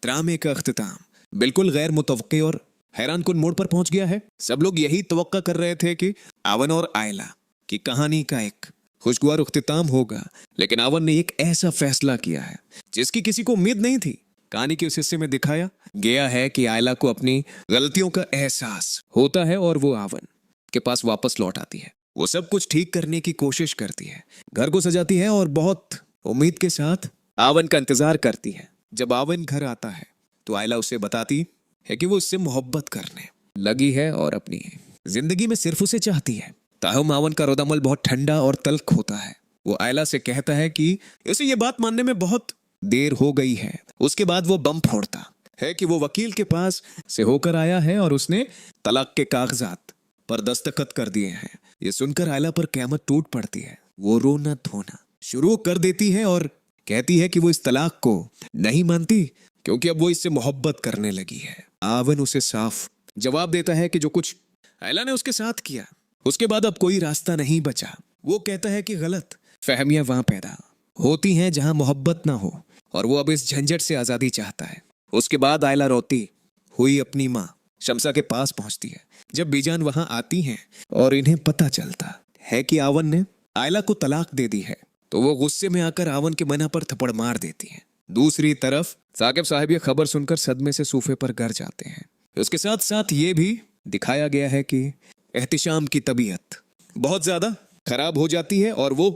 ड्रामे का अख्तिताम बिल्कुल गैर मुतवक्के और हैरान कुन मोड़ पर पहुंच गया है। सब लोग यही तवक्का कर रहे थे कि आवन और आयला की कहानी का एक खुशगवार अख्तिताम होगा, लेकिन आवन ने एक ऐसा फैसला किया है जिसकी किसी को उम्मीद नहीं थी। कहानी के उस हिस्से में दिखाया गया है कि आयला को अपनी गलतियों का एहसास होता है और वो आवन के पास वापस लौट आती है। वो सब कुछ ठीक करने की कोशिश करती है, घर को सजाती है और बहुत उम्मीद के साथ आवन का इंतजार करती है। जब आवन घर आता है तो आयला उसे बताती है कि वो उससे मोहब्बत करने लगी है और अपनी जिंदगी में सिर्फ उसे चाहती है। ताहम आवन का रद्द-ए-अमल बहुत ठंडा और तल्ख होता है। वो आयला से कहता है कि उसे ये बात मानने में बहुत देर हो गई है। उसके बाद वो बम फोड़ता है कि वो वकील के पास से होकर आया है और उसने तलाक के कागजात पर दस्तखत कर दिए हैं। ये सुनकर आयला पर क़यामत टूट पड़ती है। वो रोना धोना शुरू कर देती है और कहती है कि वो इस तलाक को नहीं मानती क्योंकि अब वो इससे मोहब्बत करने लगी है। आवन उसे साफ जवाब देता है कि जो कुछ आयला ने उसके साथ किया उसके बाद अब कोई रास्ता नहीं बचा। वो कहता है कि गलत फहमियां वहां पैदा होती हैं जहां मोहब्बत ना हो और वो अब इस झंझट से आजादी चाहता है। उसके बाद आयला रोती हुई अपनी माँ शमसा के पास पहुंचती है। जब बीजान वहां आती हैं और इन्हें पता चलता है कि आवन ने आयला को तलाक दे दी है तो वो गुस्से में आकर आवन के मना पर थप्पड़ मार देती है। दूसरी तरफ साकिब साहब ये खबर सुनकर सदमे से सोफे पर गिर जाते हैं। उसके साथ साथ ये भी दिखाया गया है कि एहतिशाम की तबीयत बहुत ज्यादा खराब हो जाती है और वो